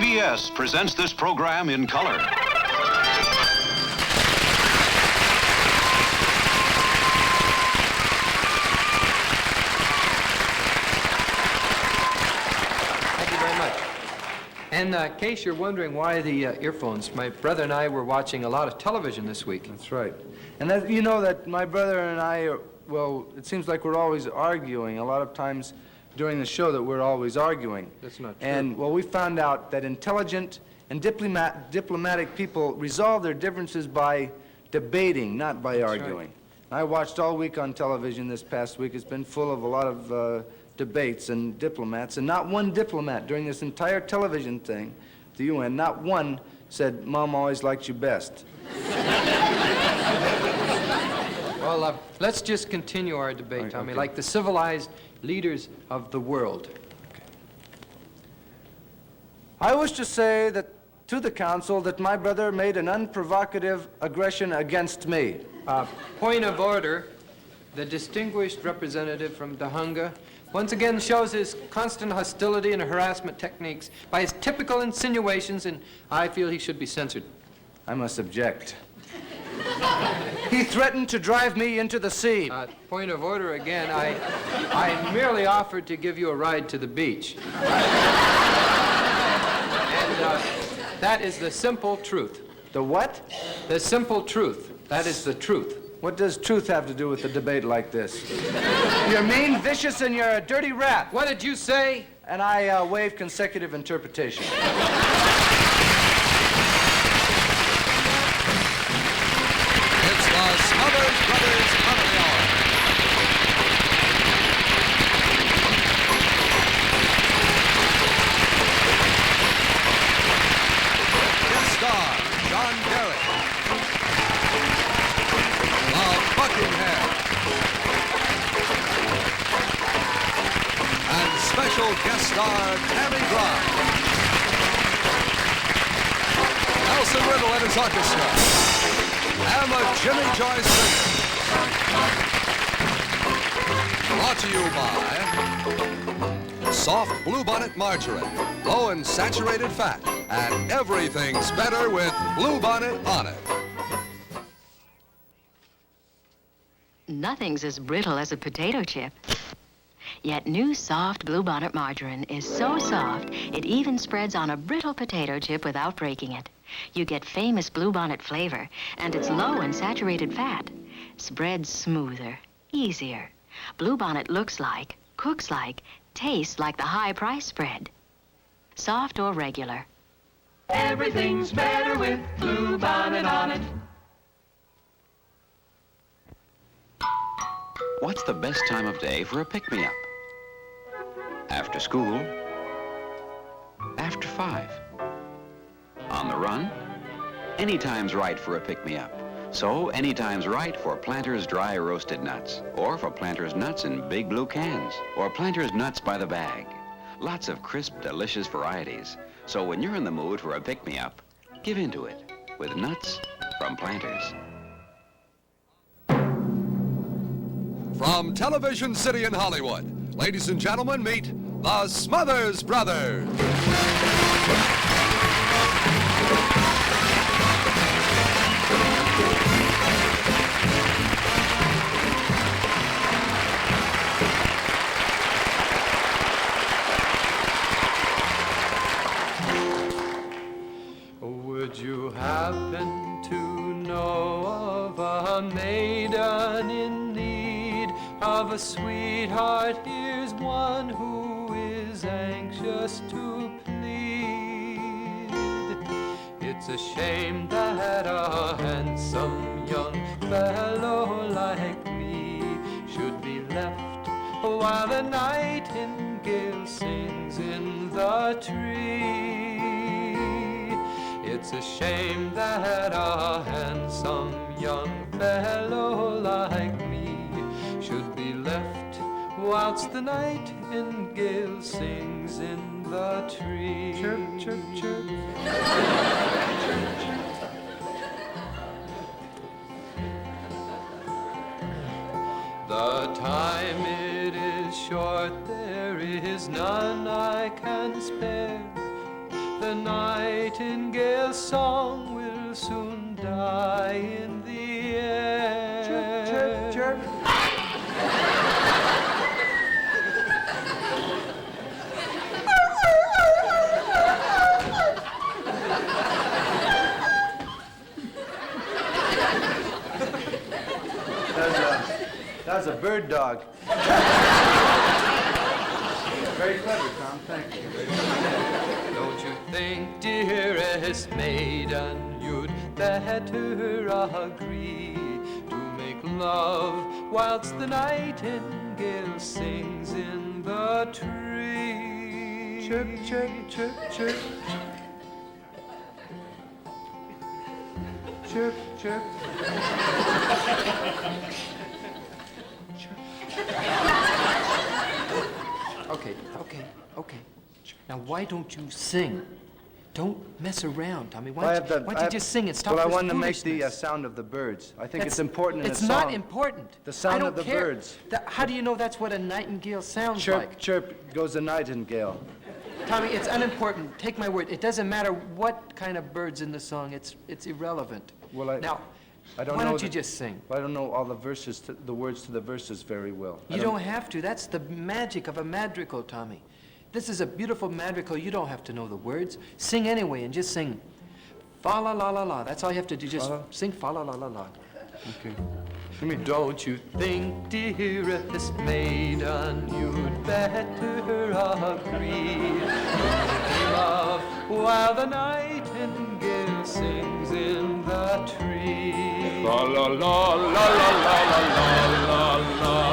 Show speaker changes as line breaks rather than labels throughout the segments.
CBS presents this program in color.
Thank you very much. And in case you're wondering why the earphones, my brother and I were watching a lot of television this week.
That's right. And that, you know that my brother and I are, well, it seems like we're always arguing. A lot of times during the show that we're always arguing.
That's not true.
And, well, we found out that intelligent and diplomatic people resolve their differences by debating, not by arguing.
Right.
I watched all week on television this past week. It's been full of a lot of debates and diplomats, and not one diplomat during this entire television thing, the UN, not one said, "Mom always liked you best."
Well, let's just continue our debate,
Right,
Tommy,
okay.
like the civilized leaders of the world.
I wish to say that to the council that my brother made an unprovocative aggression against me.
Point of order. The distinguished representative from Dahunga once again shows his constant hostility and harassment techniques by his typical insinuations, and I feel he should be censored.
I must object. He threatened to drive me into the sea.
Point of order again. I merely offered to give you a ride to the beach. And that is the simple truth.
The what?
The simple truth. That is the truth.
What does truth have to do with a debate like this? You're mean, vicious, and you're a dirty rat.
What did you say?
And I waive consecutive interpretation.
It's the Smothers Brothers Comedy Hour. Guest star, John Garrett. The Buckingham. And special guest star, Tammy. Nelson Riddle and his orchestra. And the Jimmy Joy Singers. Brought to you by soft bluebonnet margarine, low in saturated fat, and everything's better with bluebonnet on it.
Nothing's as brittle as a potato chip. Yet new soft bluebonnet margarine is so soft, it even spreads on a brittle potato chip without breaking it. You get famous bluebonnet flavor, and it's low in saturated fat. Spreads smoother, easier. Bluebonnet looks like, cooks like, tastes like the high price spread. Soft or regular.
Everything's better with bluebonnet on it.
What's the best time of day for a pick-me-up? After school? After 5? On the run? Anytime's right for a pick-me-up. So anytime's right for Planters dry roasted nuts, or for Planters nuts in big blue cans, or Planters nuts by the bag. Lots of crisp, delicious varieties. So when you're in the mood for a pick-me-up, give into it with nuts from Planters.
From Television City in Hollywood, ladies and gentlemen, meet the Smothers Brothers.
Would you happen to know of a maiden in need of a sweetheart? Here's one who is anxious to plead. It's a shame that a handsome young fellow like me should be left while the nightingale sings in the tree. It's a shame that a handsome young fellow like me should be left whilst the nightingale sings in the tree. Chirp, chirp, chirp. The time it is short, there is none I can spare. The nightingale's song will soon die in the air.
Chirp, chirp, chirp. That was a bird dog. Very clever, Tom. Thank you.
Don't you think, dearest maiden, you'd better agree to make love whilst the nightingale sings in the tree?
Chirp, chirp, chirp, chirp. Chirp, chirp.
Okay. Now, why don't you sing? Don't mess around, Tommy. Why don't you just sing and stop
Well, I
this
wanted to make the
foolishness?
sound of the birds. I think it's important in a
It's
song.
not important.
The sound
I don't
of the
care.
birds.
How do you know that's what a nightingale sounds
Chirp,
like?
chirp goes the nightingale.
Tommy, it's unimportant. Take my word. It doesn't matter what kind of bird's in the song. It's irrelevant.
Well,
Now,
I don't
why
know
don't you just sing?
I don't know all the verses, the words to the verses very well.
You don't have to. That's the magic of a madrigal, Tommy. This is a beautiful madrigal. You don't have to know the words. Sing anyway and just sing. Fa la la la la. That's all you have to do. Just sing fa la la la la.
Okay.
Don't you think, dearest maiden, you'd better agree to make love while the nightingale sings in the tree?
La la la la la la la la la la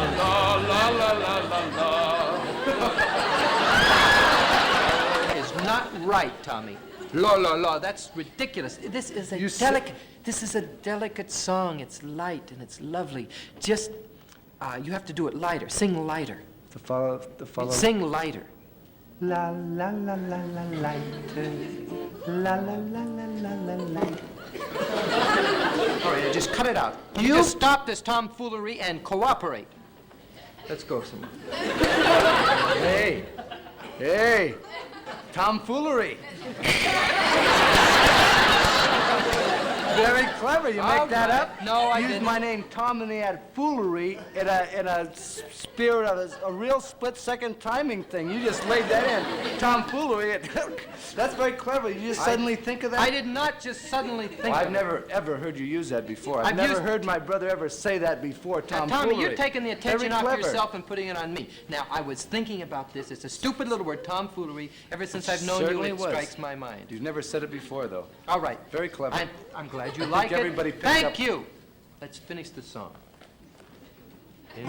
la la la la la.
Is not right, Tommy. La la la. That's ridiculous. This is a delicate song. It's light and it's lovely. Just you have to do it lighter. Sing lighter.
The follow.
Sing lighter.
La la la la la lighter. La la la la la la lighter.
All right, just cut it out. You just stop this tomfoolery and cooperate.
Let's go some. Hey, tomfoolery. Very clever. You make that up?
No, I
Used
didn't.
my name, Tom, and they had foolery in a spirit of a real split-second timing thing. You just laid that in. Tomfoolery. That's very clever. You just suddenly think of that?
I did not just suddenly think
I've
of
never, ever heard you use that before. I've
I've
never
used-
heard my brother ever say that before,
Now,
tomfoolery.
Tommy, you're taking the attention
Very
off
clever.
yourself and putting it on me. Now, I was thinking about this. It's a stupid little word, tomfoolery. Ever since I've known you,
Certainly
it
was.
strikes my mind.
You've never said it before, though.
All right.
Very clever.
I'm glad you
I
like
think
it.
everybody picked
Thank
up-
you. Let's finish the song.
In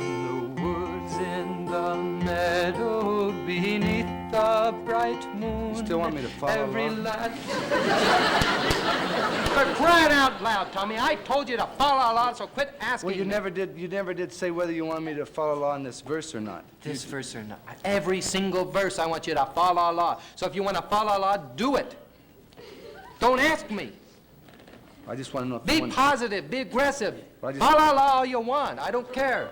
the woods, in the meadow, beneath the bright moon.
You still want me to follow
Every
along?
lad.
For crying out loud, Tommy, I told you to follow along, so quit asking
Well, you
me.
never did say whether you want me to follow along this verse or not.
This verse or not. Every single verse, I want you to follow along. So if you want to follow along, do it. Don't ask me.
I just want to know if
Be
you want...
positive, be aggressive.
Well, I just-
Follow along all you want. I don't care.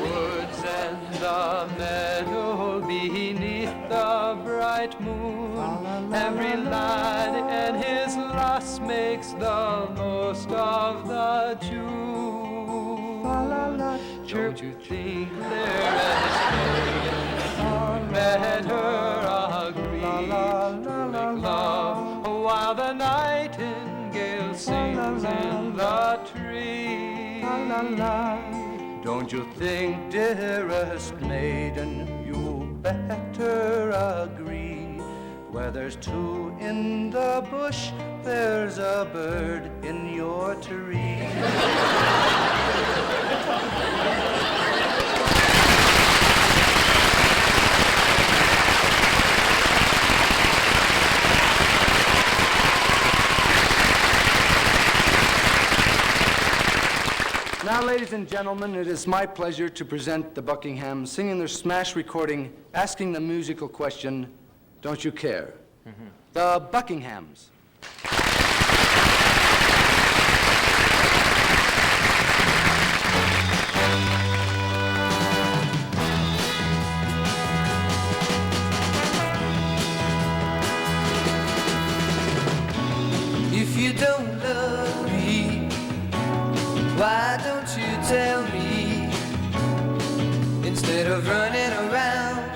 Woods and the meadow beneath the bright moon. Every lad and his lass makes the most of the June. Don't you think better agree to make love while the nightingale sings in the tree? Don't you think, dearest maiden, you better agree? Where there's two in the bush, there's a bird in your tree.
Now, ladies and gentlemen, it is my pleasure to present the Buckinghams singing their smash recording, asking the musical question, Don't You Care? The Buckinghams.
Why don't you tell me, instead of running around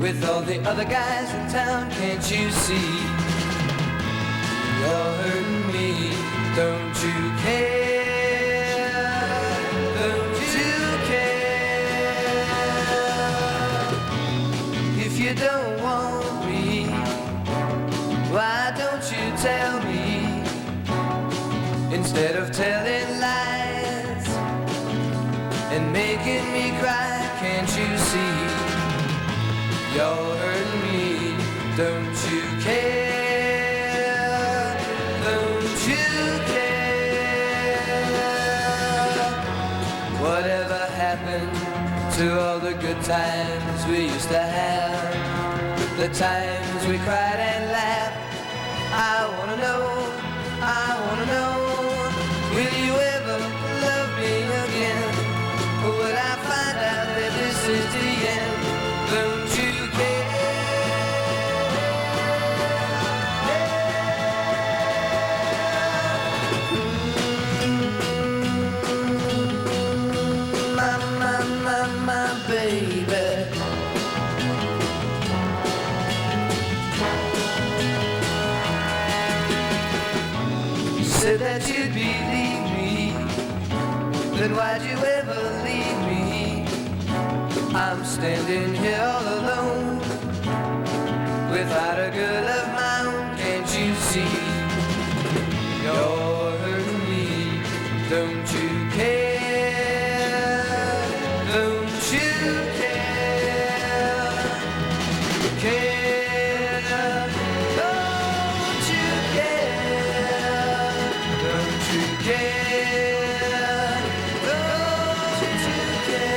with all the other guys in town? Can't you see you're hurting me? Don't you care? Don't you care? If you don't want me, why don't you tell me, instead of telling lies and making me cry? Can't you see you're hurting me? Don't you care? Don't you care? Whatever happened to all the good times we used to have? The times we cried and laughed. I wanna know, will you ever love me again? Or will I find out that this is the end? Don't you my baby. Said that you'd believe me, then why'd you ever leave me? I'm standing here all alone, without a girl of my own. Can't you see you're hurting me? Don't you care? Don't you care? Care? Don't you care? Don't you care? Don't you care?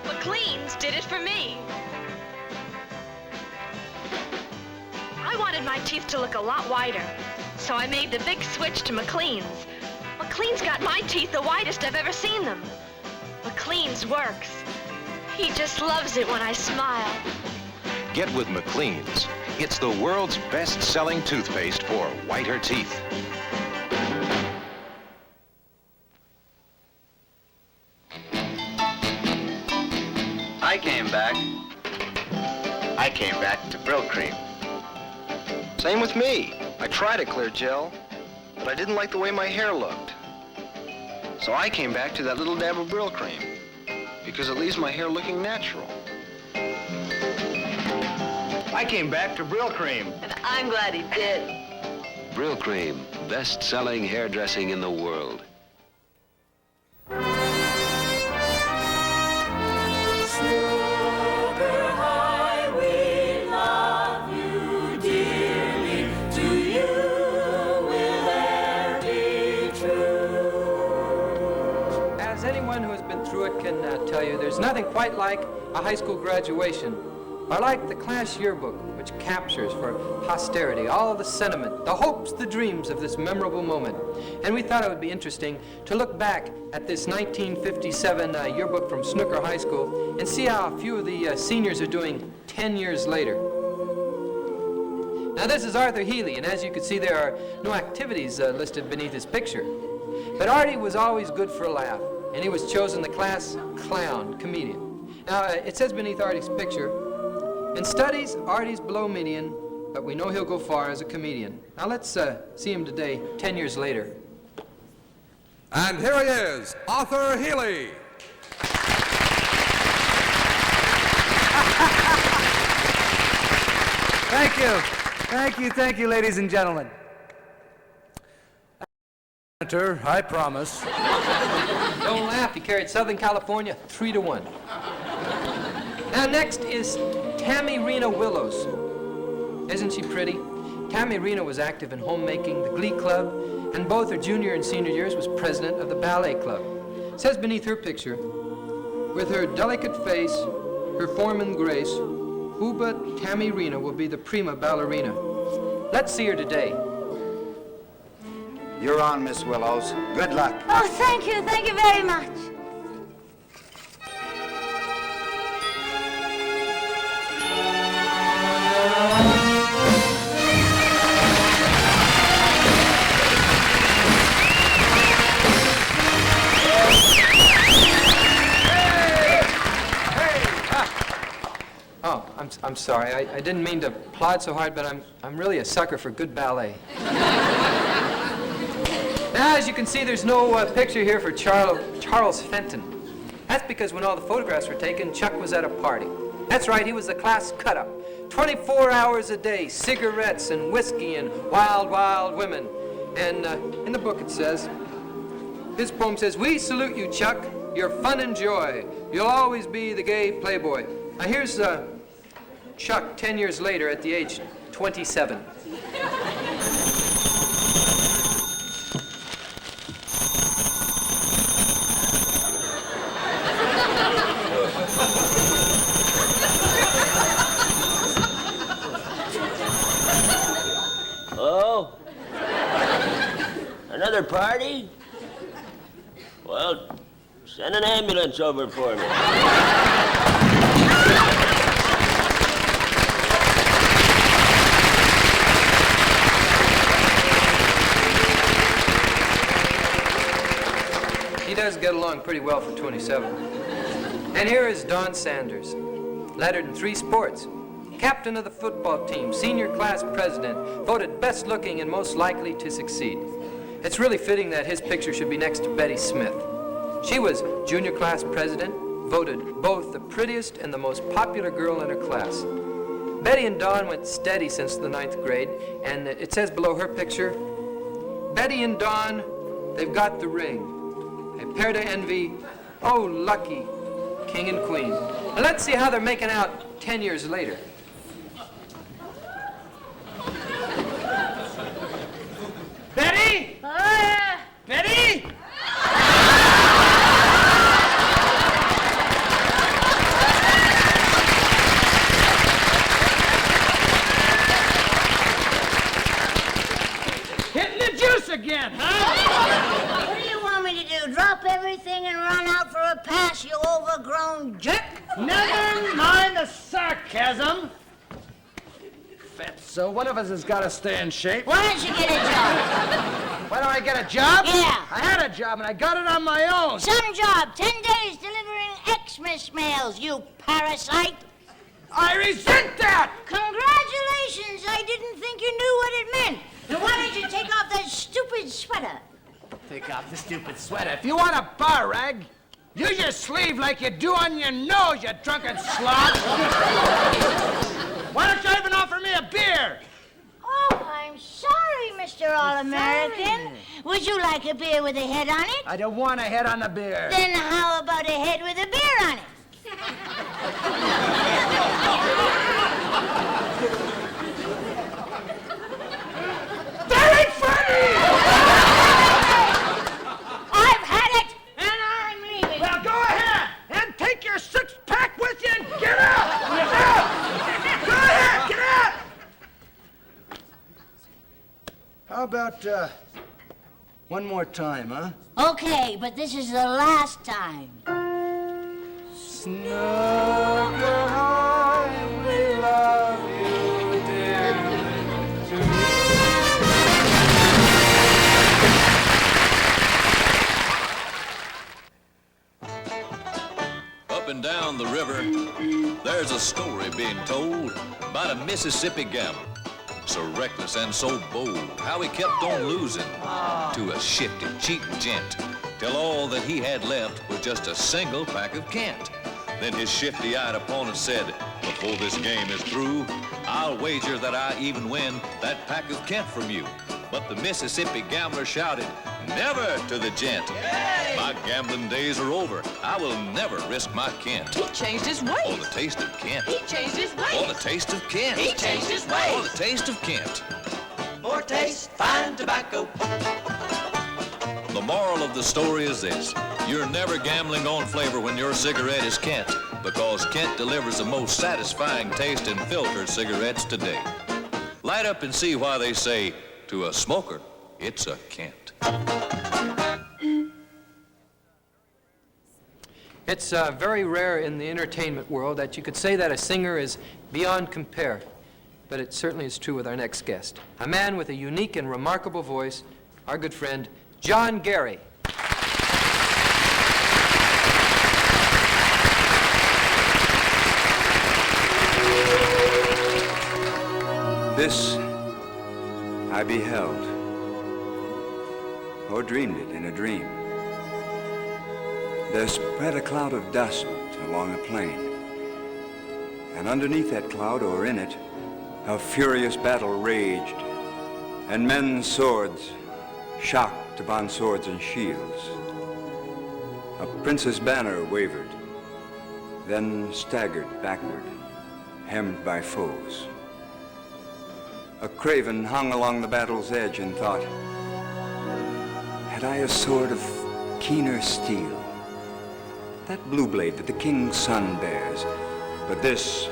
McLean's did it for me. I wanted my teeth to look a lot whiter, so I made the big switch to McLean's. McLean's got my teeth the whitest I've ever seen them. McLean's works. He just loves it when I smile.
Get with McLean's. It's the world's best-selling toothpaste for whiter teeth.
I came back to Brill Cream. Same with me. I tried a clear gel, but I didn't like the way my hair looked. So I came back to that little dab of Brill Cream, because it leaves my hair looking natural. I came back to Brill Cream.
And I'm glad he did.
Brill Cream, best-selling hairdressing in the world.
Can tell you there's nothing quite like a high school graduation, or like the class yearbook, which captures for posterity all of the sentiment, the hopes, the dreams of this memorable moment. And we thought it would be interesting to look back at this 1957 yearbook from Snooker High School and see how a few of the seniors are doing 10 years later. Now this is Arthur Healy, and as you can see, there are no activities listed beneath his picture. But Artie was always good for a laugh, and he was chosen the class clown comedian. Now, it says beneath Artie's picture, in studies, Artie's below median, but we know he'll go far as a comedian. Now, let's see him today, 10 years later.
And here he is, Arthur Healy.
Thank you, ladies and gentlemen. Senator, I promise.
Don't laugh, he carried Southern California 3-1. Now next is Tammy Rena Willows. Isn't she pretty? Tammy Rena was active in homemaking, the Glee Club, and both her junior and senior years was president of the Ballet Club. It says beneath her picture, with her delicate face, her form and grace, who but Tammy Rena will be the prima ballerina? Let's see her today.
You're on, Miss Willows. Good luck.
Oh, thank you very much.
Oh, I'm sorry. I didn't mean to plod so hard, but I'm really a sucker for good ballet. Now, as you can see, there's no picture here for Charles Fenton. That's because when all the photographs were taken, Chuck was at a party. That's right, he was the class cut-up. 24 hours a day, cigarettes and whiskey and wild, wild women. And in the book it says, his poem says, "We salute you, Chuck. Your fun and joy. You'll always be the gay playboy." Now here's Chuck 10 years later at the age 27.
Oh? Another party? Well, send an ambulance over for me.
He does get along pretty well for 27. And here is Don Sanders, lettered in 3 sports. Captain of the football team, senior class president, voted best looking and most likely to succeed. It's really fitting that his picture should be next to Betty Smith. She was junior class president, voted both the prettiest and the most popular girl in her class. Betty and Don went steady since the 9th grade, and it says below her picture, Betty and Don, they've got the ring. A pair to envy, oh lucky, king and queen. Now let's see how they're making out 10 years later.
Betty? Betty? Hitting the juice again, huh?
What do you want me to do? Drop everything and run out for a pass, you overgrown jerk?
Never mind the sarcasm.
So one of us has got to stay in shape.
Why don't you get a job?
Why do I get a job?
Yeah.
I had a job and I got it on my own.
Some job, 10 days delivering Xmas mails, you parasite.
I resent that!
Congratulations, I didn't think you knew what it meant. Now why don't you take off that stupid sweater?
Take off the stupid sweater. If you want a bar rag, use your sleeve like you do on your nose, you drunken slob. Why don't you even offer me a beer?
Oh, I'm sorry, Mr. All-American. Would you like a beer with a head on it?
I don't want a head on the beer.
Then how about a head with a beer on it?
Very funny!
I've had it, and I'm leaving.
Well, go ahead and take your six-pack with you and get out! Get out! Go ahead, get out!
How about one more time, huh?
Okay, but this is the last time.
Snuggle high, we love you, dear.
Up and down the river, there's a story being told about a Mississippi gambler. So reckless and so bold, how he kept on losing to a shifty, cheating gent, till all that he had left was just a single pack of Kent. Then his shifty-eyed opponent said, before this game is through, I'll wager that I even win that pack of Kent from you. But the Mississippi gambler shouted, never to the gent. My gambling days are over. I will never risk my Kent.
He changed his ways.
For the taste of Kent.
He changed his ways.
For the taste of Kent.
He changed his ways.
For the taste of Kent.
For taste, fine tobacco.
The moral of the story is this. You're never gambling on flavor when your cigarette is Kent, because Kent delivers the most satisfying taste in filtered cigarettes today. Light up and see why they say, to a smoker, It's a Kent.
It's very rare in the entertainment world that you could say that a singer is beyond compare, but it certainly is true with our next guest, a man with a unique and remarkable voice, our good friend, John Gary.
This I beheld, or dreamed it in a dream. There spread a cloud of dust along a plain, and underneath that cloud, or in it, a furious battle raged, and men's swords shocked upon swords and shields. A prince's banner wavered, then staggered backward, hemmed by foes. A craven hung along the battle's edge and thought, had I a sword of keener steel, that blue blade that the king's son bears, but this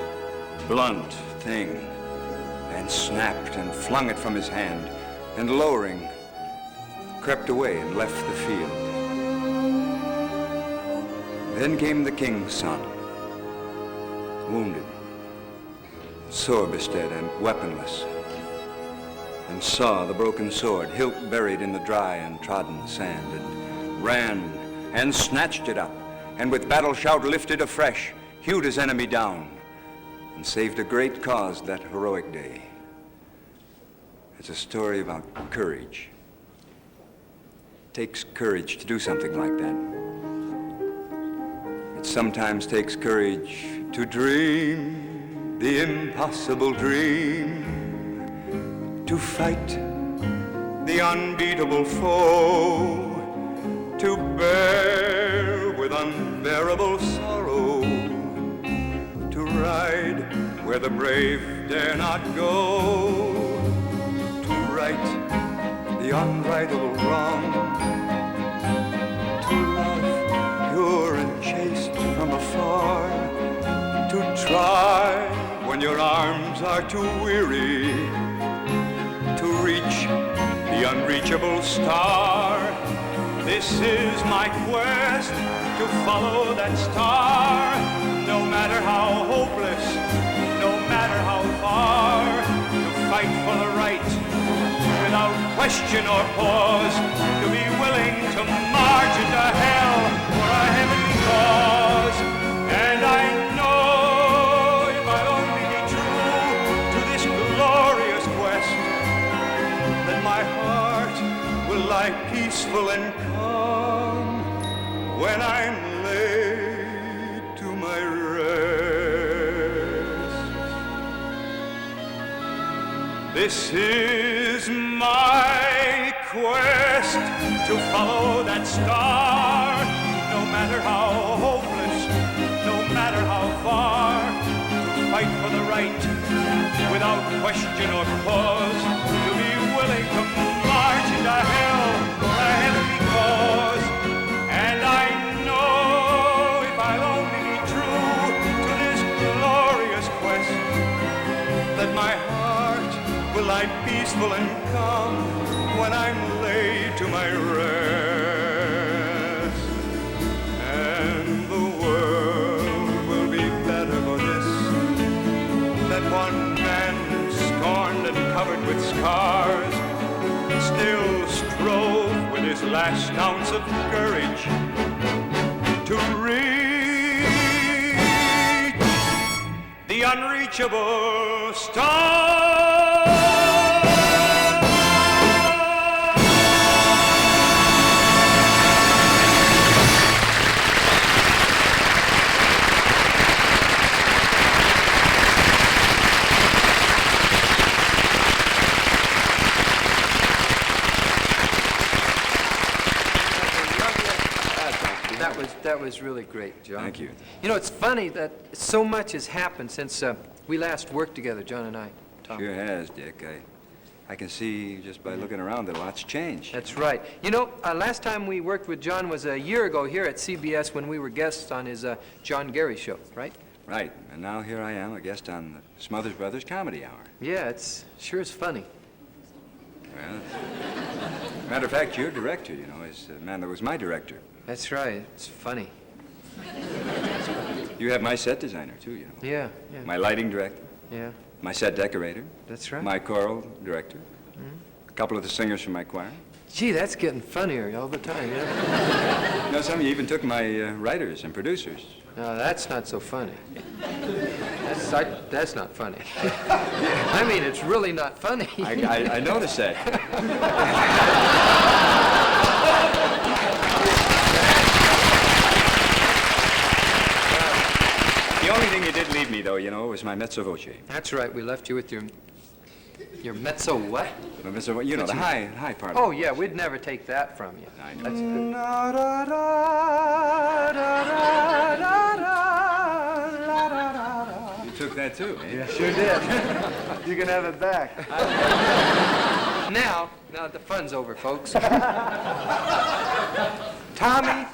blunt thing, and snapped and flung it from his hand, and lowering, crept away and left the field. Then came the king's son, wounded, sore bestead and weaponless, and saw the broken sword, hilt buried in the dry and trodden sand, and ran and snatched it up, and with battle shout lifted afresh, hewed his enemy down, and saved a great cause that heroic day. It's a story about courage. It takes courage to do something like that. It sometimes takes courage to dream the impossible dream, to fight the unbeatable foe, to bear with unbearable sorrow, to ride where the brave dare not go, to right the unrightable wrong, to love pure and chaste from afar, to try when your arms are too weary, to reach the unreachable star. This is my quest, to follow that star, no matter how hopeless, no matter how far, to fight for the right, without question or pause, to be willing to march into hell for a heavenly cause. And I know if I'll only be true to this glorious quest, that my heart will lie peaceful and calm when I'm laid to my rest. This is my quest, to follow that star, no matter how hopeless, no matter how far, to fight for the right, without question or pause, to be willing to march into hell for a heavenly cause. And I know if I'll only be true to this glorious quest, that my heart will lie peaceful and calm when I'm laid to my rest. And the world will be better for this, that one man scorned and covered with scars still strove with his last ounce of courage to reach the unreachable star.
That was really great, John.
Thank you.
You know, it's funny that so much has happened since we last worked together, John and I. Tom.
Sure has, Dick. I can see just by looking around that a lot's changed.
That's right. You know, last time we worked with John was a year ago here at CBS when we were guests on his John Gary show, right?
Right. And now here I am, a guest on the Smothers Brothers Comedy Hour.
Yeah, it's sure is funny.
Well, matter of fact, your director, you know, is the man that was my director.
That's right. It's funny.
You have my set designer, too, you know.
Yeah, yeah.
My lighting director.
Yeah.
My set decorator.
That's right.
My choral director. A couple of the singers from my choir.
Gee, that's getting funnier all the time, yeah?
No, some of you even took my writers and producers.
No, that's not so funny. That's not funny. I mean, it's really not funny.
I noticed that. The only thing you did leave me, though, you know, was my mezzo voce.
That's right. We left you with your mezzo what?
My mezzo, you know, the high part.
Oh, yeah, we'd never take that from you.
I know.
That's good.
You took that, too, eh?
Yeah, sure did. You can have it back.
Now the fun's over, folks. Tommy,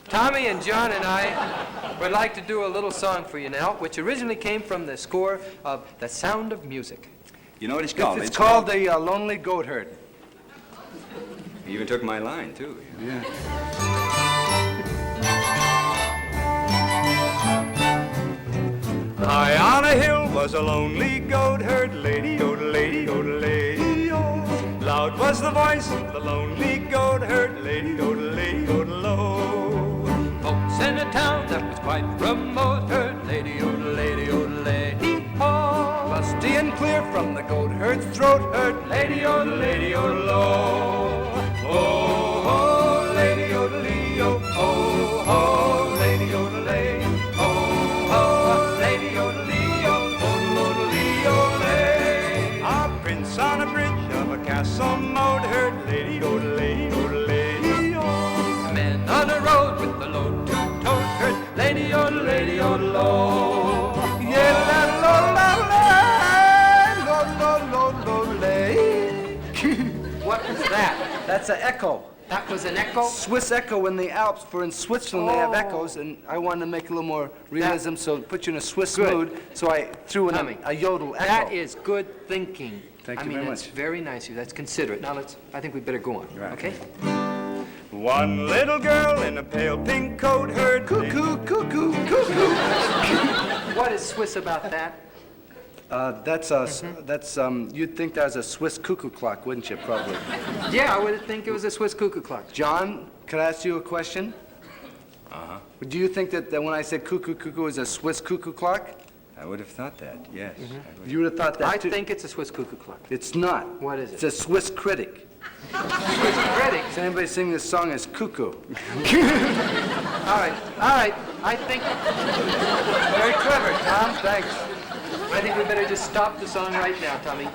Tommy and John and I would like to do a little song for you now, which originally came from the score of The Sound of Music.
You know what it's called?
It's called The Lonely Goat Herd.
You even took my line, too.
Yeah.
High on a hill was a lonely goat herd, lady-o-de-lady-o-de-lay-o. Loud was the voice of the lonely goat herd, lady-o-de-lay-o-de-lo.
Folks in a town that was quite remote heard lady-o-de-lady-o-de-lay-hee-haw.
Lusty and clear from the goat herd's throat heard
lady-o-de-lady-o-de-lo.
Oh, oh, lady-o-de-leo, oh, oh, lady-o-de-lay.
A prince on a bridge of a castle moat heard lady-o-de-lay-o-de-lay-o.
A man on a road with the load to tote heard lady-o-de-lady-o-de-lo.
What was that?
That's an echo.
That was an echo?
Swiss echo in the Alps, for in Switzerland they have echoes, and I wanted to make a little more realism, so put you in a Swiss mood, so I threw in a yodel echo.
That is good thinking.
Thank you
very
very
much.
much.
Very nice of you. That's considerate. Now I think we better go on, okay?
One little girl in a pale pink coat heard
cuckoo, cuckoo, cuckoo.
What is Swiss about that?
You'd think that was a Swiss cuckoo clock, wouldn't you, probably?
Yeah, I would think it was a Swiss cuckoo clock.
John, could I ask you a question?
Uh-huh.
Do you think that when I said cuckoo, cuckoo is a Swiss cuckoo clock?
I would have thought that, yes.
You would have thought that,
I
too?
think it's a Swiss cuckoo clock.
It's not.
What is it?
It's a Swiss critic.
Swiss critic?
Does anybody sing this song as cuckoo?
All right. I think...
Very clever, Tom. Thanks.
I think we better just stop the song right now, Tommy.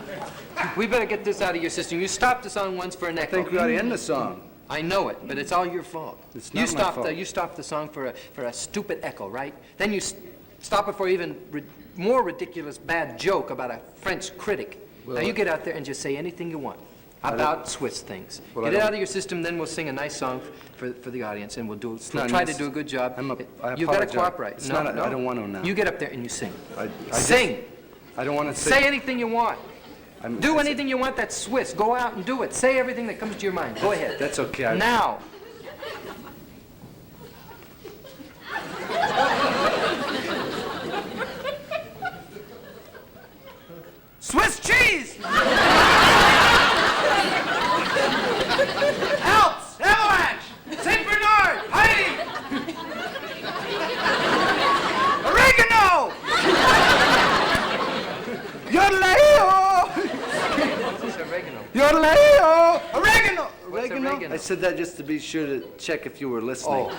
We better get this out of your system. You stopped the song once for an echo.
I think we ought to end the song.
I know it, but it's all your fault.
It's not my fault.
You stopped the song for a stupid echo, right? Then you stop it for even more ridiculous bad joke about a French critic.
Well,
now you get out there and just say anything you want about Swiss things.
Well,
get it out of your system, then we'll sing a nice song for the audience, and we'll try
nice.
to do a good job.
I
You've got to
apologize.
cooperate.
It's
No,
not
no.
I don't want to now.
You get up there and you sing.
I
Sing.
I don't want to sing.
Say anything you want. Do anything you want that's Swiss. Go out and do it. Say everything that comes to your mind. Go ahead.
That's okay.
Now. Swiss cheese! Alps! Avalanche! St. Bernard! Heidi! Oregano!
Yodelay-o!
What's oregano?
Yodelay-o! Oregano!
What's oregano?
I said that just to be sure to check if you were listening.
Oh.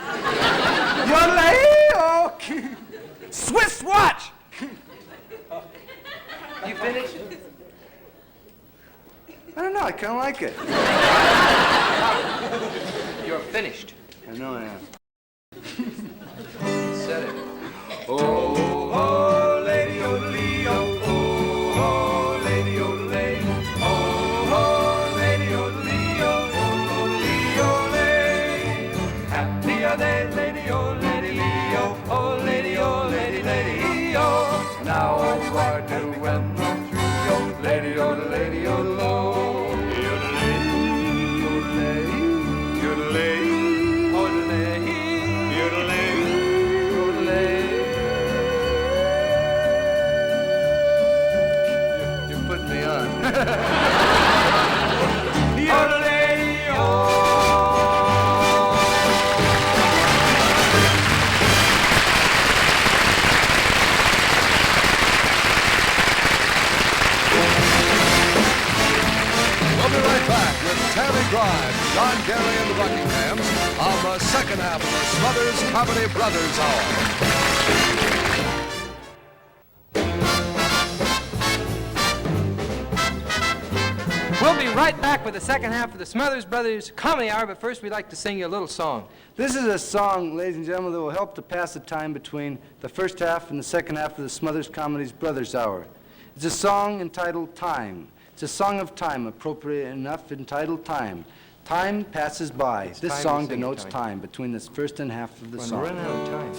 Yodelay-o! Swiss watch!
You finished?
I don't know. I kind of like it.
You're finished.
I know I am.
Said it.
Oh, oh, lady odeleo, oh, oh, lady odelay, oh, oh, lady odeleo, oh, lady happy are they, lady oh, lady leo, oh, lady oh. Now you are doing the trio, lady oh, lady oh. You're putting me on.
We'll be right back with Tammy Grimes, John Gary and the Buckinghams on the second half of the Smothers Comedy Brothers Hour.
We'll be right back with the second half of the Smothers Brothers Comedy Hour, but first we'd like to sing you a little song.
This is a song, ladies and gentlemen, that will help to pass the time between the first half and the second half of the Smothers Comedy Brothers Hour. It's a song entitled Time. It's a song of time, appropriate enough, entitled Time. Time passes by. This song denotes time between the first and half of the song.
We're running out of time.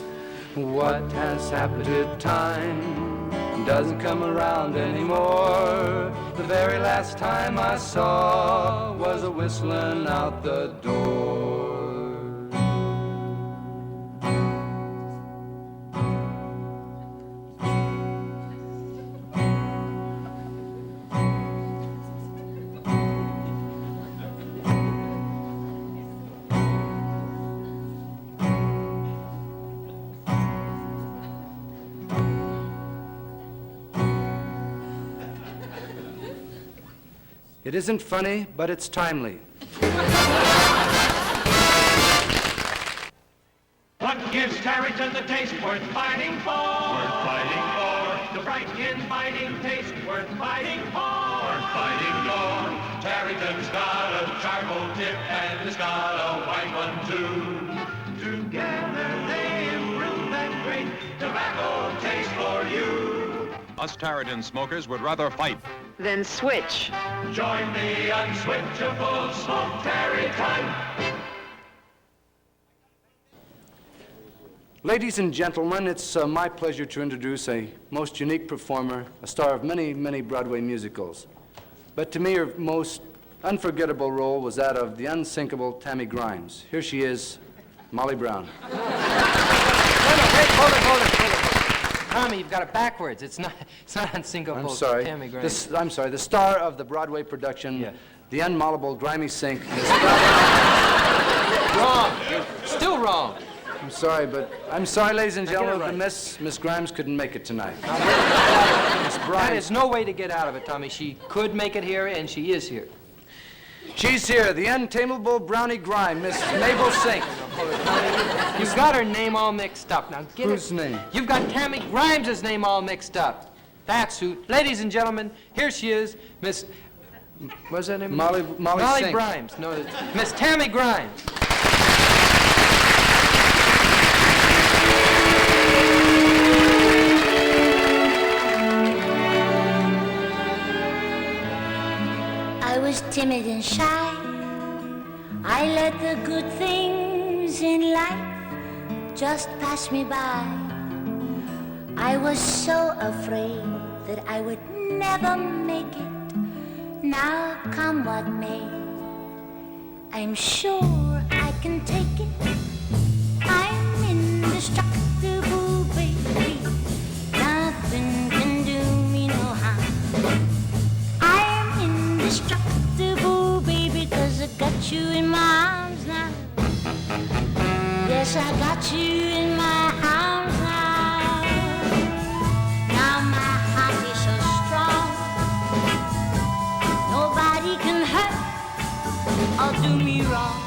What has happened to time doesn't come around anymore. The very last time I saw was a whistling out the door.
It isn't funny, but it's timely.
What gives Tarryton the taste worth fighting for? Worth fighting for. The bright, inviting taste worth fighting for. Worth fighting for. Tarryton's got a charcoal tip and it's got a white one too. Together they improve that great tobacco taste for you.
Us Tarryton smokers would rather fight
Then switch.
Join the unswitchable smoke Tarryton.
Ladies and gentlemen, it's my pleasure to introduce a most unique performer, a star of many, many Broadway musicals. But to me, her most unforgettable role was that of the unsinkable Tammy Grimes. Here she is, Molly Brown.
Hold it. Tommy, you've got it backwards. It's not unsinkable.
I'm sorry.
Tammy Grimes.
I'm sorry. The star of the Broadway production, The Unmollable Grimy Sink.
Wrong. You're still wrong.
I'm sorry, ladies and
Now get it
gentlemen,
right.
Miss Grimes couldn't make it tonight.
Miss Brian, there's no way to get out of it, Tommy. She could make it here, and she is here.
She's here, the untamable brownie grime, Miss Mabel Sink.
You've got her name all mixed up. Now get
Whose name?
You've got Tammy Grimes' name all mixed up. That's who. Ladies and gentlemen, here she is, Miss. What's that name?
Molly Sink.
Grimes. No, it's Miss Tammy Grimes.
I was timid and shy. I let the good things in life just pass me by. I was so afraid that I would never make it. Now come what may, I'm sure I can take it. I'm indestructible, baby. Nothing can do me no harm. I'm indestructible, baby, 'cause I got you in my arms now. Yes, I got you in my arms now. Now my heart is so strong. Nobody can hurt or do me wrong.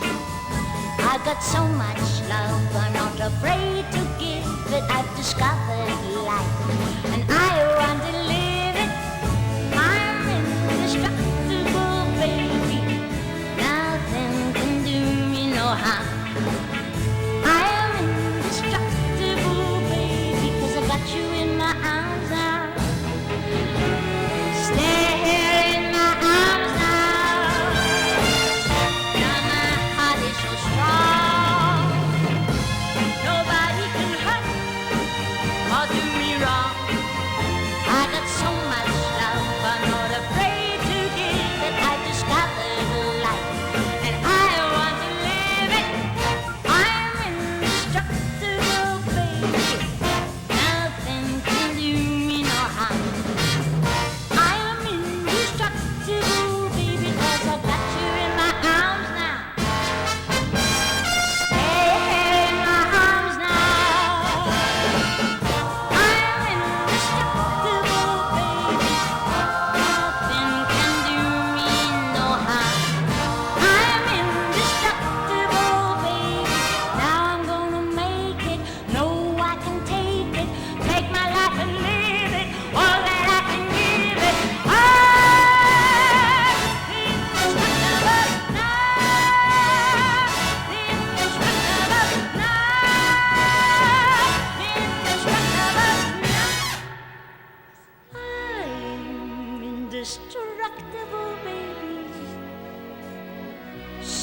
I got so much love, I'm not afraid to give it. I've discovered life, and I want to live it. I'm indestructible, baby. Nothing can do me no harm. I am indestructible, baby, 'cause I got you in my arms now. Stay here in my arms now. Now my heart is so strong. Nobody can hurt or do me wrong.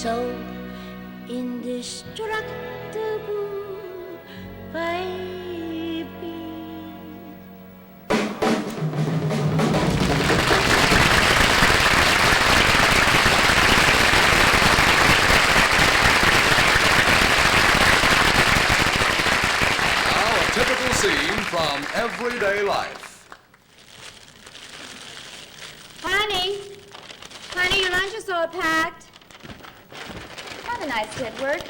so indestructible, baby.
Now, a typical scene from everyday life.
Honey, your lunch is all packed. Have a nice day at work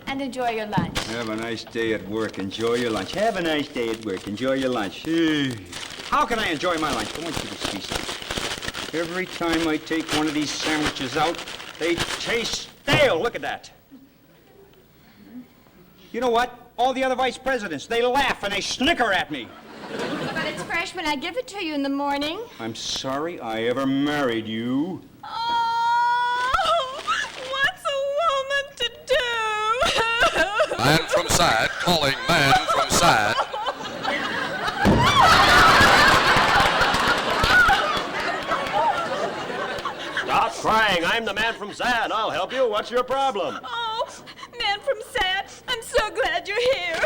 and enjoy your lunch.
Have a nice day at work. Enjoy your lunch. Have a nice day at work. Enjoy your lunch. How can I enjoy my lunch? I want you to see something. Every time I take one of these sandwiches out, they taste stale. Look at that. You know what? All the other vice presidents, they laugh and they snicker at me.
But it's fresh when I give it to you in the morning.
I'm sorry I ever married you.
Oh, what's a woman to do?
Man from side calling man from side.
Stop crying. I'm the man from Sad. I'll help you. What's your problem?
Oh, man from Sad, I'm so glad you're here.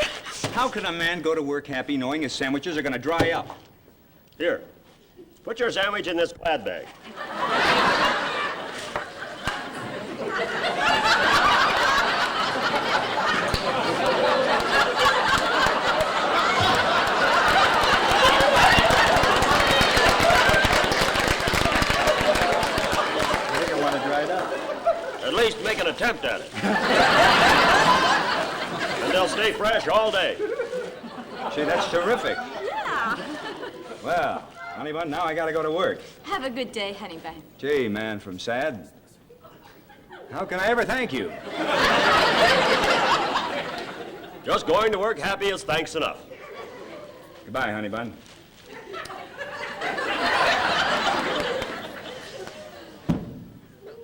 How can a man go to work happy knowing his sandwiches are going to dry up?
Here, put your sandwich in this plaid bag.
I think I want to dry it up.
At least make an attempt at it. And they'll stay fresh all day.
Gee, that's terrific.
Yeah.
Well, honey bun, now I got to go to work.
Have a good day, honey bun.
Gee, man from Sad. How can I ever thank you?
Just going to work happy is thanks enough.
Goodbye, honey bun.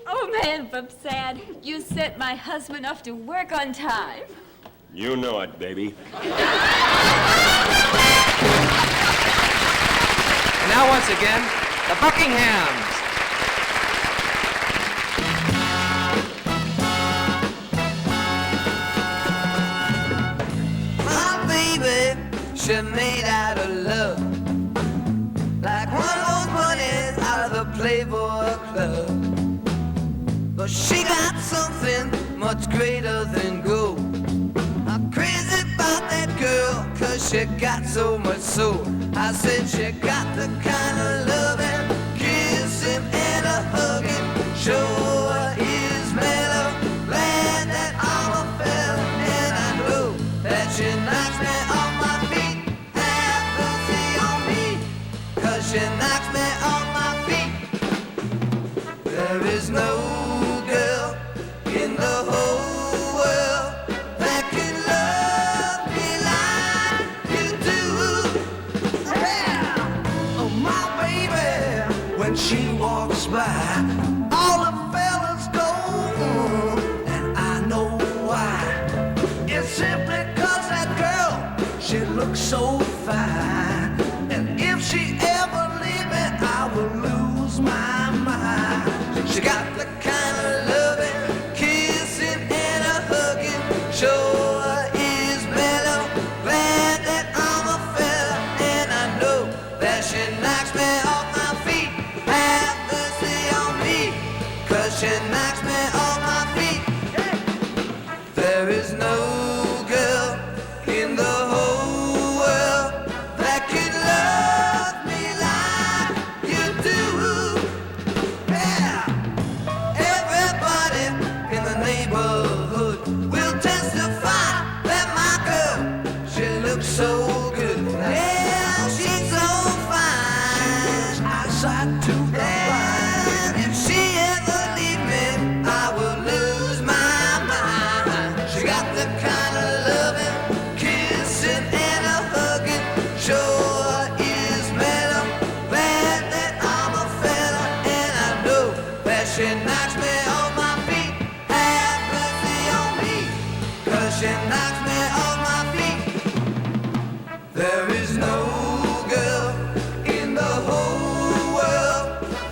Oh, man from Sad, you sent my husband off to work on time.
You know it, baby.
And now, once again, the Buckinghams.
My baby, she made out of love, like one of those bunnies out of the Playboy Club. But she got something much greater than gold. I'm crazy about that girl, 'cause she got so much soul. I said she got the kind of loving, kissing and a hugging, sure is mellow. Glad that I'm a fella, and I know that she knocks me off my feet. Have mercy on me, 'cause she knocks me off my feet. There is no girl in the whole world that can love me like you do. Yeah. Oh, my baby, when she walks by, all the fellas go, and I know why. It's simply 'cause that girl, she looks so fine. And if she ever leave me, I will lose my mind. She got the kind of loving, kissing and a hugging, sure is mellow. Glad that I'm a fella, and I know that she knocks me off my feet. Have mercy on me, 'cause she knocks me off my feet. There is no girl in the whole world that can love me like you do. Yeah. Everybody in the neighborhood will testify that my girl, she looks so good. Yeah, she's so fine. Outside to the fire. If she ever leave me, I will lose my mind. She got the kind of loving, kissing and a hugging, sure is mellow. Glad that I'm a fella, and I know that she knocks me off my feet. Have mercy on me, 'cause she knocks me off my feet. There is no girl in the whole world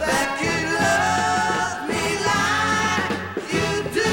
that can love me like you do.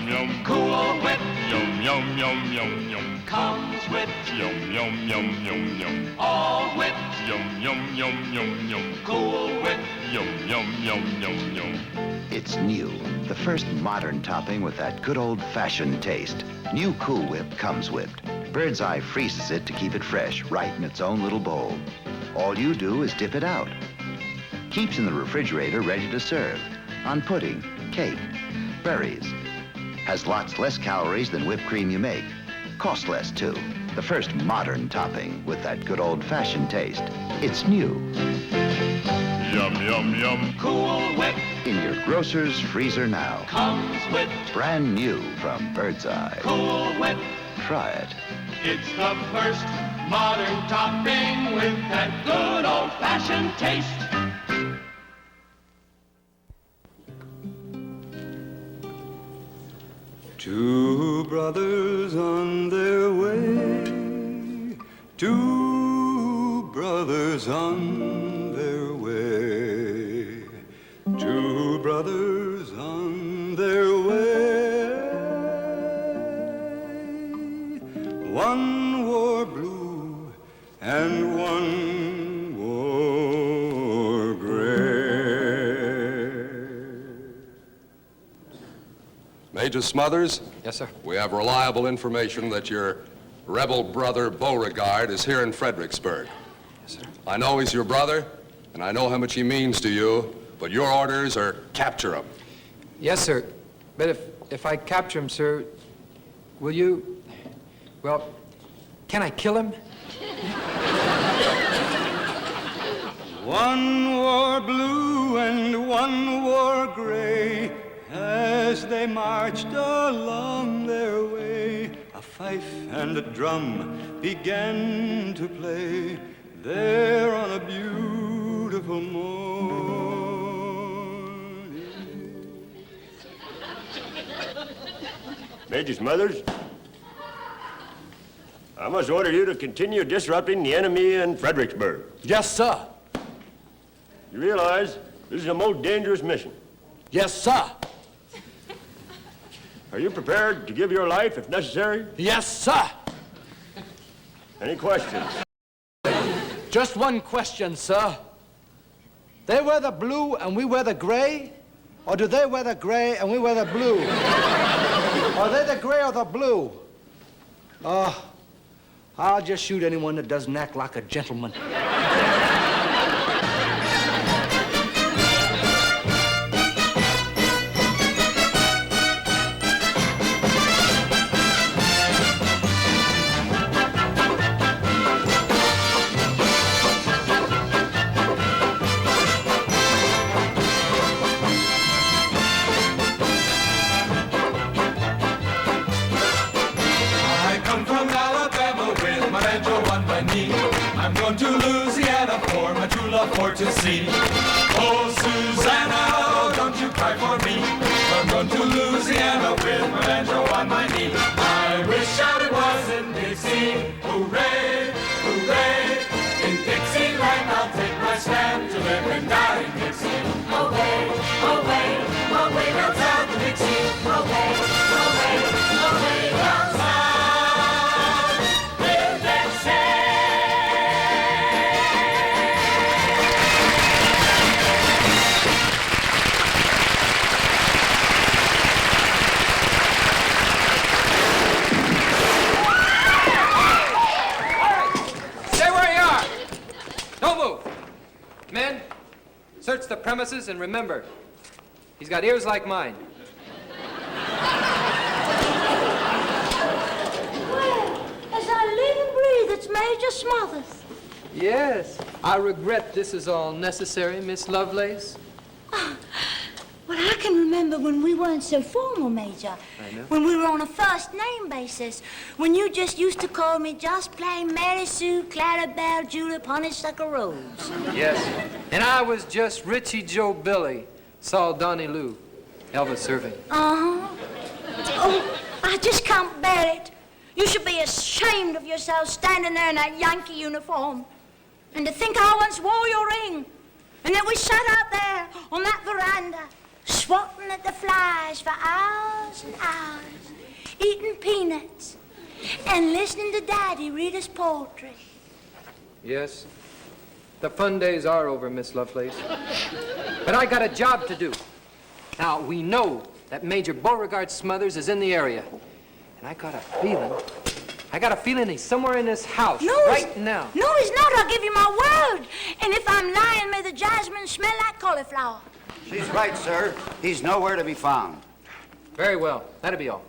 Yum, yum.
Cool Whip
Yum, yum, yum, yum, yum.
comes with
Yum, yum, yum, yum, yum.
all whip.
Yum, yum, yum, yum, yum.
Cool Whip.
Yum, yum, yum, yum, yum.
It's new, the first modern topping with that good old-fashioned taste. New Cool Whip comes whipped. Bird's Eye freezes it to keep it fresh, right in its own little bowl. All you do is dip it out. Keeps in the refrigerator ready to serve. On pudding, cake, berries. Has lots less calories than whipped cream you make. Costs less, too. The first modern topping with that good old-fashioned taste. It's new.
Yum, yum, yum.
Cool Whip
In your grocer's freezer now.
comes with
Brand new from Bird's Eye.
Cool Whip.
Try it.
It's the first modern topping with that good old-fashioned taste.
Two brothers on their way. Two brothers on their way. Two brothers on their way. One wore blue and one wore gray.
Major Smothers?
Yes, sir.
We have reliable information that your rebel brother Beauregard is here in Fredericksburg.
Yes, sir.
I know he's your brother, and I know how much he means to you, but your orders are capture him.
Yes, sir. But if I capture him, sir, will you... Well, can I kill him?
One wore blue and one wore gray. As they marched along their way, a fife and a drum began to play there on a beautiful morning.
Major Smothers, I must order you to continue disrupting the enemy in Fredericksburg.
Yes, sir.
You realize this is a most dangerous mission.
Yes, sir.
Are you prepared to give your life if necessary?
Yes, sir.
Any questions?
Just one question, sir. They wear the blue and we wear the gray? Or do they wear the gray and we wear the blue? Are they the gray or the blue?
I'll just shoot anyone that doesn't act like a gentleman.
I'm going to Louisiana for my true love for to see. Oh, Susanna, oh, don't you cry for me. I'm going to Louisiana with my banjo on my knee. I wish I was in Dixie. Hooray, hooray. In Dixieland, I'll take my stand to live and die in Dixie. Away, away, away, down south to Dixie. Away, away, away, down south.
Men, search the premises and remember, he's got ears like mine.
Well, as I live and breathe, it's Major Smothers.
Yes, I regret this is all necessary, Miss Lovelace.
Well, I can remember when we weren't so formal, Major.
I know.
When we were on a first-name basis. When you just used to call me just plain Mary Sue, Clarabelle, Julep, Honeysuckle Rose.
Yes, and I was just Richie Joe Billy, Saul Donnie Lou, Elvis Irving.
Uh-huh. Oh, I just can't bear it. You should be ashamed of yourself standing there in that Yankee uniform. And to think I once wore your ring. And that we sat out there on that veranda, swatting at the flies for hours and hours, eating peanuts, and listening to Daddy read his poetry.
Yes, the fun days are over, Miss Lovelace. But I got a job to do. Now, we know that Major Beauregard Smothers is in the area. And I got a feeling he's somewhere in this house right now.
No, he's not. I'll give you my word. And if I'm lying, may the jasmine smell like cauliflower.
She's right, sir. He's nowhere to be found.
Very well. That'll be all.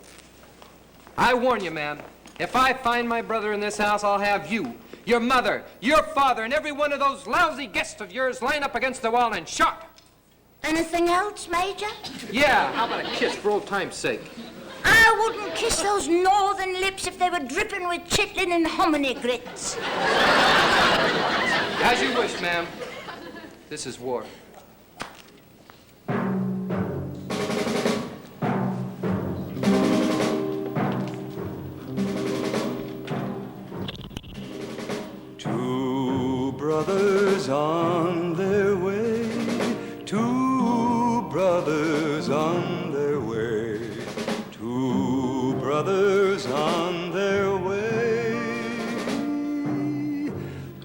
I warn you, ma'am. If I find my brother in this house, I'll have you, your mother, your father, and every one of those lousy guests of yours line up against the wall and shot.
Anything else, Major?
Yeah, how about a kiss for old time's sake?
I wouldn't kiss those northern lips if they were dripping with chitlin and hominy grits.
As you wish, ma'am. This is war.
Two brothers on their way, two brothers on their way, two brothers on their way.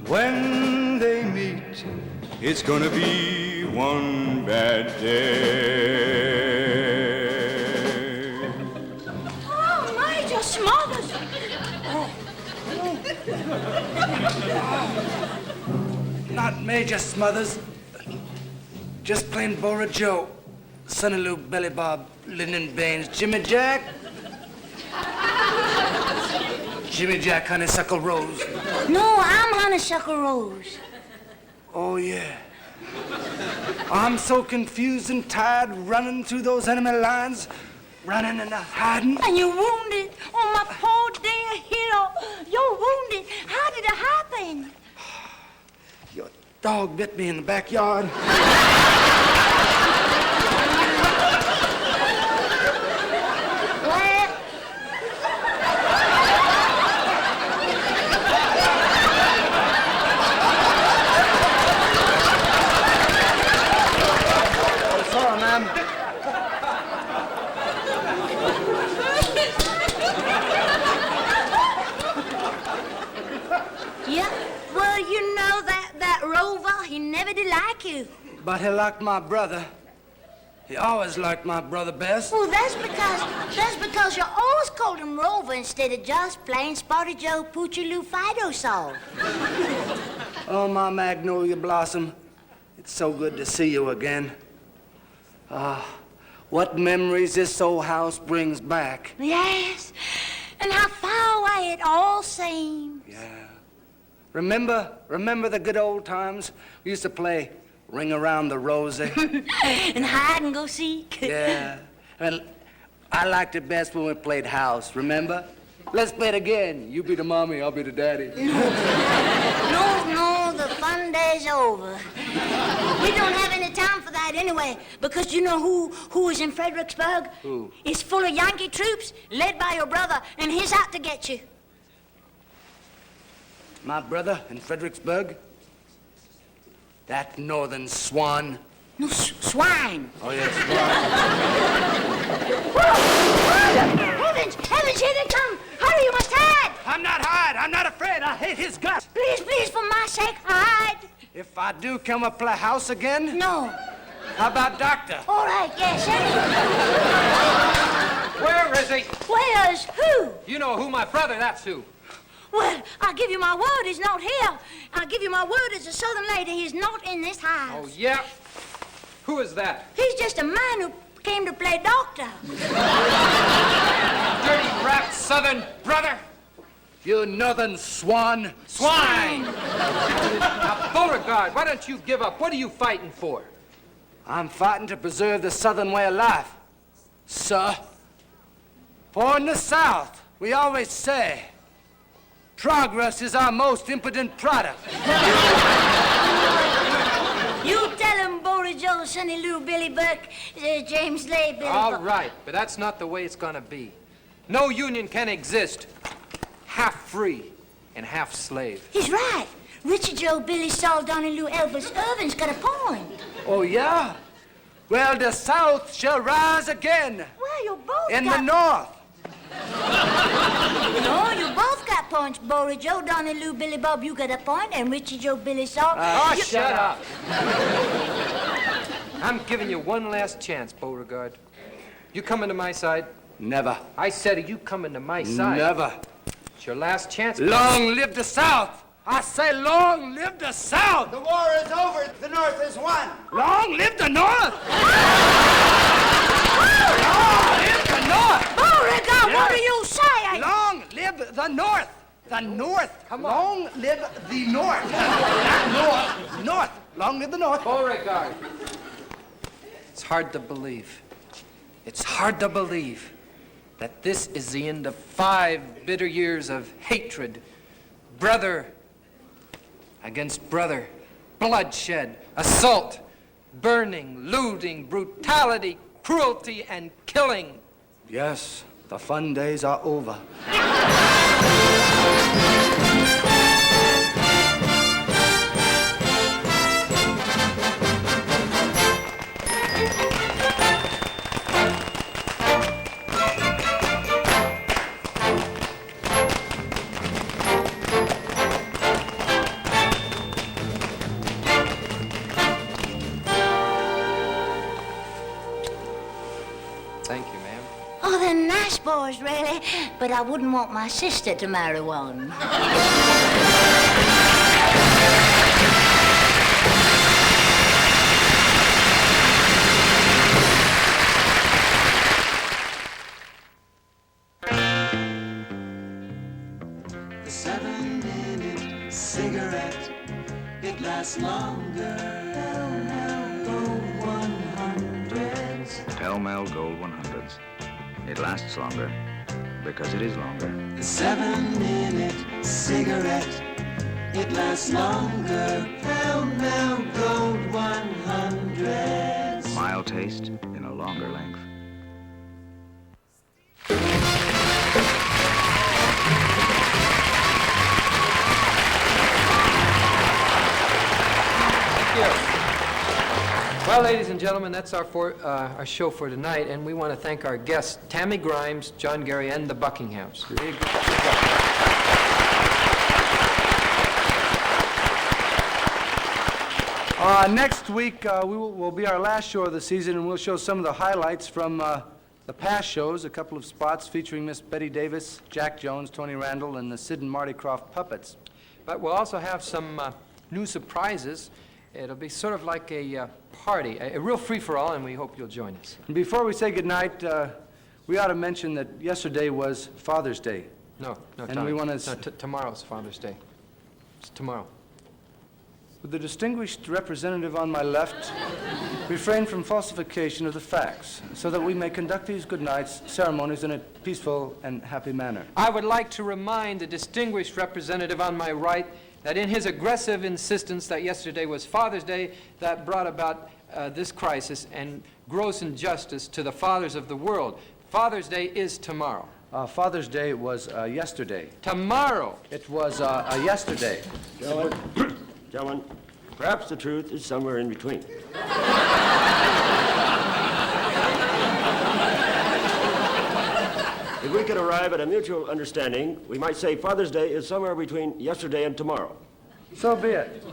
When they meet, it's gonna be one bad day.
Oh, Major Smothers.
Not Major Smothers. Just plain Bora Joe. Sonny Lou, Billy Bob, Lyndon Baines, Jimmy Jack. Jimmy Jack, Honeysuckle Rose.
No, I'm Honeysuckle Rose.
Oh, yeah. I'm so confused and tired running through those enemy lines, running and hiding.
And you're wounded. Oh, my poor dear hero. You're wounded. How did it happen?
Your dog bit me in the backyard. Sorry, ma'am.
Yeah, well, you know that Rover, he never did like you.
But he liked my brother. He always liked my brother best.
Well, that's because you always called him Rover instead of just plain Spotty Joe Poochie-Loo Fido Sol.
Oh, my magnolia blossom. It's so good to see you again. Ah, what memories this old house brings back.
Yes, and how far away it all seems.
Yeah. Remember the good old times? We used to play Ring Around the Rosie.
And hide and go seek.
Yeah. And I liked it best when we played house, remember? Let's play it again. You be the mommy, I'll be the daddy.
No, the fun day's over. We don't have any time for that anyway, because you know who is in Fredericksburg?
Who?
It's full of Yankee troops, led by your brother, and he's out to get you.
My brother in Fredericksburg? That northern swan.
No, swine.
Oh, yes,
Heavens, here they come. Hurry, you must hide.
I'm not hide. I'm not afraid. I hate his guts.
Please, for my sake, hide.
If I do, can we play house again?
No.
How about doctor?
All right, yes.
Where is he?
Where's who?
You know who, my brother, that's who.
Well, I'll give you my word, he's not here. I'll give you my word as a southern lady, he's not in this house.
Oh, yeah? Who is that?
He's just a man who came to play doctor.
Dirty rat southern brother.
You northern swan.
Swine! Now, Beauregard, why don't you give up? What are you fighting for?
I'm fighting to preserve the southern way of life, sir. For in the South, we always say, progress is our most impotent product.
You tell him, Bora Joe, Sonny Lou, Billy Burke, James Lay, Billy
All right, but that's not the way it's gonna be. No union can exist half free and half slave.
He's right. Richard Joe, Billy Saul, Donnie Lou, Elvis Irvin's got a point.
Oh, yeah? Well, the South shall rise again.
Well, you both
In
got...
the North.
No, you both got points, Bory Joe, Donnie Lou, Billy Bob, you got a point, and Richie Joe, Billy Salt.
Shut up. I'm giving you one last chance, Beauregard. You coming to my side?
Never.
I said, you coming to my side?
Never.
It's your last chance.
Long live the South! I say long live the South!
The war is over. The North has won.
Long live the North! Long live the North!
Beauregard, what do you say?
Long live the North! The North! Come on. Long live the North! Not North. North! Long live the North!
Beauregard. It's hard to believe. It's hard to believe that this is the end of 5 bitter years of hatred, brother against brother, bloodshed, assault, burning, looting, brutality, cruelty, and killing.
Yes, the fun days are over.
Thank you, ma'am.
Oh, they're nice boys, really, but I wouldn't want my sister to marry one.
The 7-minute cigarette, it lasts longer. Gold 100s.
Pell-Mell Gold 100s. It lasts longer because it is longer.
The 7-minute cigarette, it lasts longer. Pell-Mell Gold 100s.
Mild taste in a longer length.
Well, ladies and gentlemen, that's our show for tonight, and we want to thank our guests, Tammy Grimes, John Gary, and the Buckinghams.
Next week will be our last show of the season, and we'll show some of the highlights from the past shows, a couple of spots featuring Miss Betty Davis, Jack Jones, Tony Randall, and the Sid and Marty Krofft puppets.
But we'll also have some new surprises. It'll be sort of like a party, a real free-for-all, and we hope you'll join us.
And before we say goodnight, we ought to mention that yesterday was Father's Day.
No,
And
Tommy.
we want to...
No, tomorrow's Father's Day. It's tomorrow.
Would the distinguished representative on my left refrain from falsification of the facts so that we may conduct these good nights ceremonies in a peaceful and happy manner?
I would like to remind the distinguished representative on my right that in his aggressive insistence that yesterday was Father's Day, that brought about this crisis and gross injustice to the fathers of the world. Father's Day is tomorrow.
Father's Day was yesterday.
Tomorrow.
It was yesterday.
Gentlemen, perhaps the truth is somewhere in between. If we could arrive at a mutual understanding, we might say Father's Day is somewhere between yesterday and tomorrow.
So be it.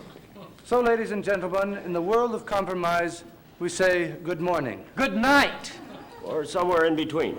So, ladies and gentlemen, in the world of compromise, we say good morning.
Good night.
Or somewhere in between.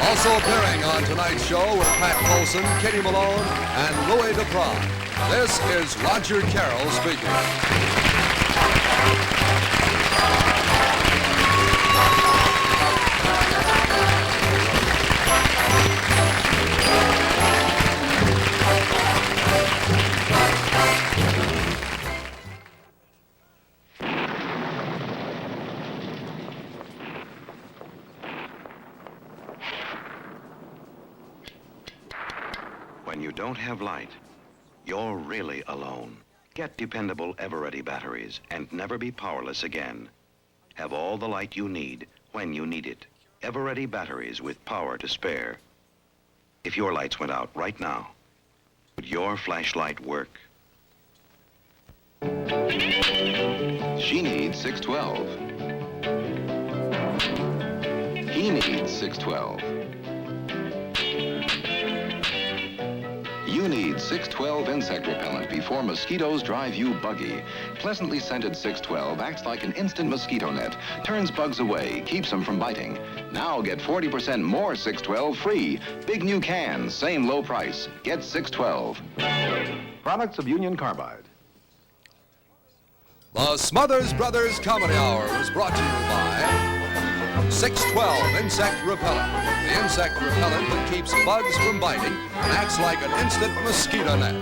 Also appearing on tonight's show were Pat Colson, Kitty Malone, and Louis Duprat. This is Roger Carroll speaking.
don't have light, you're really alone. Get dependable Ever-Ready batteries and never be powerless again. Have all the light you need when you need it. Ever-Ready batteries with power to spare. If your lights went out right now, would your flashlight work?
She needs 612. He needs 612. You need 612 insect repellent before mosquitoes drive you buggy. Pleasantly scented 612 acts like an instant mosquito net, turns bugs away, keeps them from biting. Now get 40% more 612 free. Big new cans, same low price. Get 612.
Products of Union Carbide. The Smothers Brothers Comedy Hour was brought to you by 612 Insect Repellent. The insect repellent that keeps bugs from biting and acts like an instant mosquito net.